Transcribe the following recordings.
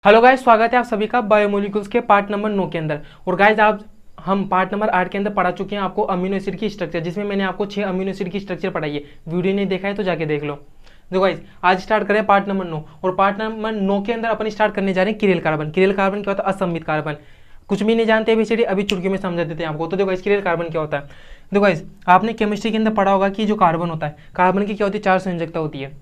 Hello guys, स्वागत है आप सभी का बायोमोलिक्यूल्स के पार्ट नंबर 9 के अंदर। और गाइस आप हम पार्ट नंबर 8 के अंदर पढ़ा चुके हैं आपको अमीनो एसिड की स्ट्रक्चर, जिसमें मैंने आपको 6 अमीनो एसिड की स्ट्रक्चर पढ़ाई है। वीडियो नहीं देखा है तो जाके देख लो। देखो गाइस, आज स्टार्ट करें पार्ट नंबर 9। और पार्ट नंबर 9 के अंदर अपन स्टार्ट करने जा रहे हैं किरेल कार्बन। किरेल कार्बन क्या होता है? असममित कार्बन। कुछ भी नहीं जानते अभी अभी चुटकी में समझा देते हैं आपको। तो देखो गाइस, किरेल कार्बन क्या होता है। देखो गाइस, आपने केमिस्ट्री के अंदर पढ़ा होगा कि जो कार्बन होता है, कार्बन की क्या होती है? 4 संयोजकता होती है।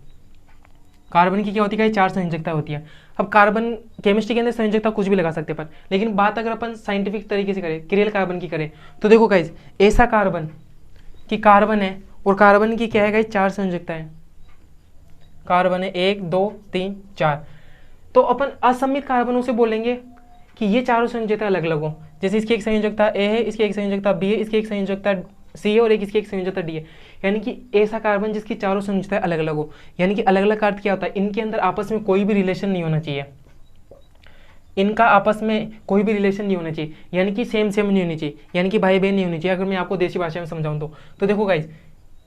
कार्बन की क्या होती है? 4 संयोजकता होती है। अब कार्बन केमिस्ट्री के अंदर संयोजकता कुछ भी लगा सकते हैं अपन, लेकिन बात अगर अपन साइंटिफिक तरीके से करें, किरेल कार्बन की करें, तो देखो गाइस, ऐसा कार्बन कि कार्बन है और कार्बन की क्या है गाइस? 4 संयोजकता है। कार्बन है 1 2 3 4। तो अपन असममित कार्बनों से बोलेंगे कि ये चारों संयोजकता अलग अलग हो। जैसे इसकी एक संयोजकता ए है, इसकी एक संयोजकता बी है, इसकी एक संयोजकता सी है और इसकी एक संयोजकता डी है। यानी कि ऐसा कार्बन जिसकी चारों संयोजकताएं अलग अलग हो। यानी कि अलग अलग का अर्थ क्या होता है? इनके अंदर आपस में कोई भी रिलेशन नहीं होना चाहिए। इनका आपस में कोई भी रिलेशन नहीं होना चाहिए, यानी कि सेम सेम नहीं होनी चाहिए, यानी कि भाई बहन नहीं होनी चाहिए। अगर मैं आपको देसी भाषा में समझाऊं तो देखो गाइज,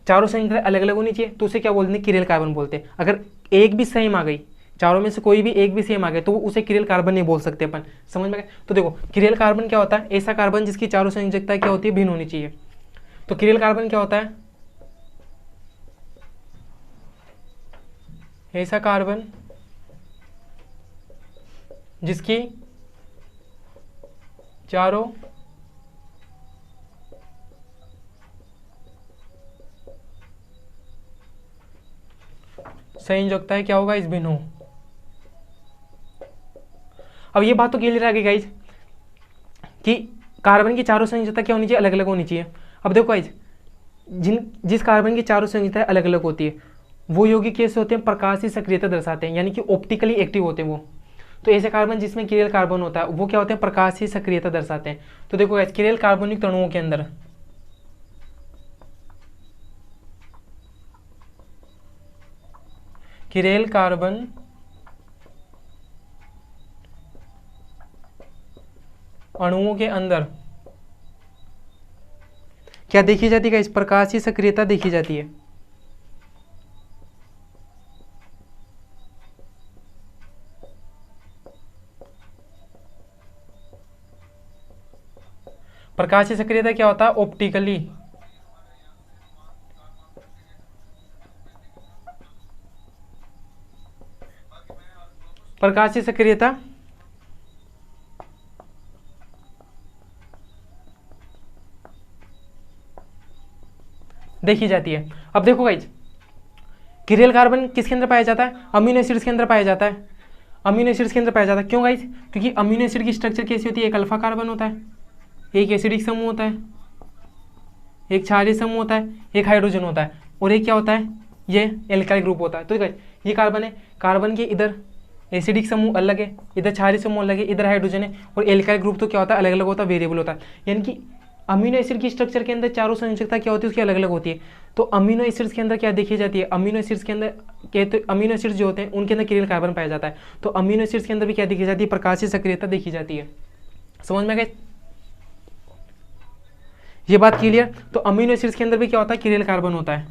चारों संयोजकताएं अलग अलग होनी चाहिए, तो उसे क्या बोलते हैं? किरेल कार्बन बोलते हैं। अगर एक भी सेम आ गई, चारों में से कोई भी एक भी सेम आ गया, तो उसे किरेल कार्बन नहीं बोल सकते अपन। समझ में गए? तो देखो, किरेल कार्बन क्या होता है? ऐसा कार्बन जिसकी चारों संयोजकताएं क्या होती है? भिन्न होनी चाहिए। तो किरेल कार्बन क्या होता है? ऐसा कार्बन जिसकी चारों संयोजकताएं क्या होगा? इस भिन्न हो। अब ये बात तो क्लियर आ गई गाइज कि कार्बन की चारों संयोजकता क्या होनी चाहिए? अलग अलग होनी चाहिए। अब देखो गाइज, जिस कार्बन की चारों संयोजकताएं अलग अलग होती है, वो यौगिक कैसे होते हैं? प्रकाशीय सक्रियता दर्शाते हैं, यानी कि ऑप्टिकली एक्टिव होते हैं वो। तो ऐसे कार्बन जिसमें किरेल कार्बन होता है, वो क्या होते हैं? प्रकाशीय सक्रियता दर्शाते हैं। तो देखो गाइज, किरेल कार्बनिक अणुओं के अंदर किरेल कार्बन अणुओं के अंदर क्या देखी जाती है? इस प्रकाशीय सक्रियता देखी जाती है। प्रकाशीय सक्रियता क्या होता है? ऑप्टिकली प्रकाशीय सक्रियता देखी जाती है। अब देखो गाइज, किरेल कार्बन किसके अंदर पाया जाता है? अमीनो एसिड्स के अंदर पाया जाता है। अमीनो एसिड्स के अंदर पाया जाता है। क्यों गाइज? क्योंकि अमीनो एसिड की स्ट्रक्चर कैसी होती है? एक अल्फा कार्बन होता है, एक एसिडिक समूह होता है, एक क्षारीय समूह होता है, एक हाइड्रोजन होता है, और एक क्या होता है? ये एल्काइल ग्रुप होता है। तो गाइज, ये कार्बन है, कार्बन के इधर एसिडिक समूह अलग है, इधर क्षारीय समूह अलग है, इधर हाइड्रोजन है, और एल्काइल ग्रुप तो क्या होता है? अलग अलग होता है, वेरिएबल होता है। यानी कि अमीनो एसिड की स्ट्रक्चर के अंदर चारों संयोजकता क्या होती है? उसकी अलग अलग होती है। तो अमीनो एसिड्स के अंदर क्या देखी जाती है? अमीनो एसिड्स के अंदर कहते अमीनो एसिड्स जो होते हैं उनके अंदर किरेल कार्बन पाया जाता है। तो अमीनो एसिड्स के अंदर भी क्या देखी जाती है? प्रकाशीय सक्रियता देखी जाती है। समझ में गए ये बात? क्लियर? तो अमीनो एसिड्स के अंदर भी क्या होता है? किरेल कार्बन होता है।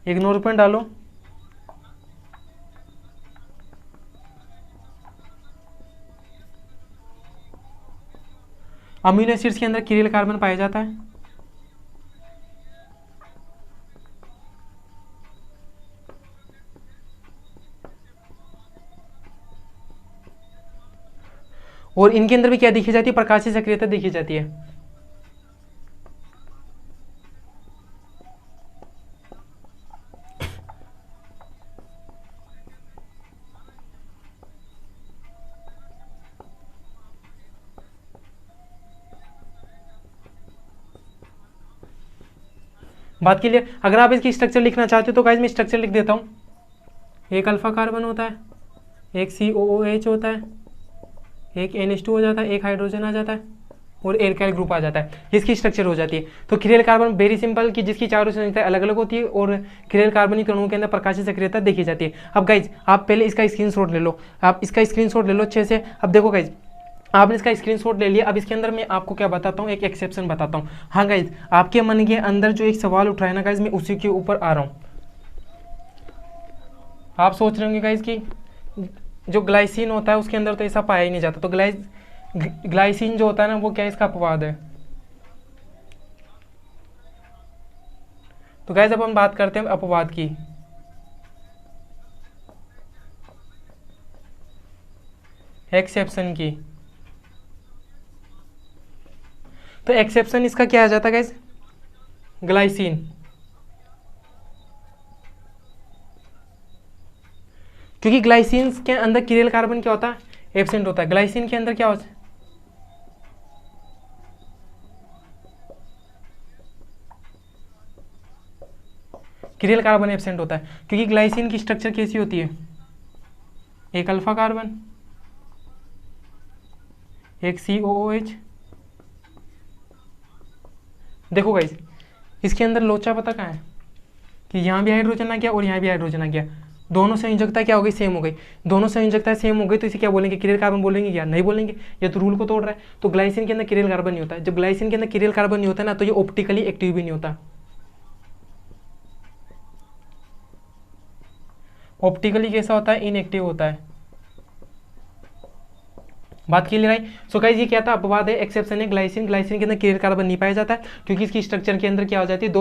एक नोट पॉइंट डालो, अमीनो एसिड्स के अंदर किरेल कार्बन पाया जाता है। और इनके अंदर भी क्या देखी जाती है? प्रकाशीय सक्रियता देखी जाती है। बात क्लियर? अगर आप इसकी स्ट्रक्चर लिखना चाहते हो तो गाइस मैं स्ट्रक्चर लिख देता हूँ। एक अल्फा कार्बन होता है, एक COOH होता है, एक NH2 हो जाता है, एक हाइड्रोजन आ जाता है, और एल्काइल ग्रुप आ जाता है। इसकी स्ट्रक्चर हो जाती है। तो किरेल कार्बन वेरी सिंपल कि जिसकी चारों संयोजकताएं अलग अलग होती है, और किरेल कार्बनिक अणुओं के अंदर प्रकाशीय सक्रियता देखी जाती है। अब गाइज आप पहले इसका स्क्रीनशॉट ले लो, आप इसका स्क्रीनशॉट ले लो अच्छे से। अब देखो गाइज, आपने इसका स्क्रीनशॉट ले लिया। अब इसके अंदर मैं आपको क्या बताता हूँ? एक एक्सेप्शन बताता हूँ। हाँ गाइज, आपके मन के अंदर जो एक सवाल उठ रहा है ना गाइज, मैं उसी के ऊपर आ रहा हूँ। आप सोच रहे होंगे गाइज कि जो ग्लाइसिन होता है उसके अंदर तो ऐसा पाया ही नहीं जाता। तो ग्लाइसिन जो होता है ना वो क्या इसका अपवाद है। तो गाइस अब हम बात करते हैं अपवाद की। एक्सेप्शन की। तो एक्सेप्शन इसका क्या आ जाता है गाइस, ग्लाइसिन। क्योंकि ग्लाइसिन के अंदर किरेल कार्बन क्या होता है, एब्सेंट होता है। ग्लाइसिन के अंदर क्या होता है, किरेल कार्बन एब्सेंट होता है। क्योंकि ग्लाइसिन की स्ट्रक्चर कैसी होती है, एक अल्फा कार्बन, एक COOH। देखो गाइस इसके अंदर लोचा पता कहाँ है, कि यहाँ भी हाइड्रोजन आ गया और यहाँ भी हाइड्रोजन आ गया। दोनों संयोजकता क्या हो गई, सेम हो गई। दोनों संयोजकता सेम हो गई तो इसे क्या बोलेंगे, किरेल कार्बन बोलेंगे क्या, नहीं बोलेंगे, ये तो रूल को तोड़ रहा है। तो ग्लाइसिन के अंदर किरेल कार्बन नहीं होता है। जब ग्लाइसिन के अंदर किरेल कार्बन नहीं होता ना तो ये ऑप्टिकली एक्टिव भी नहीं होता। ऑप्टिकली कैसा होता है, इनएक्टिव होता है। बात क्लियर है। सो गाइस ये क्या था, अपवाद है, एक्सेप्शन है ग्लाइसिन। ग्लाइसिन के अंदर किरेल कार्बन नहीं पाया जाता है क्योंकि इसकी स्ट्रक्चर के अंदर क्या हो जाती है,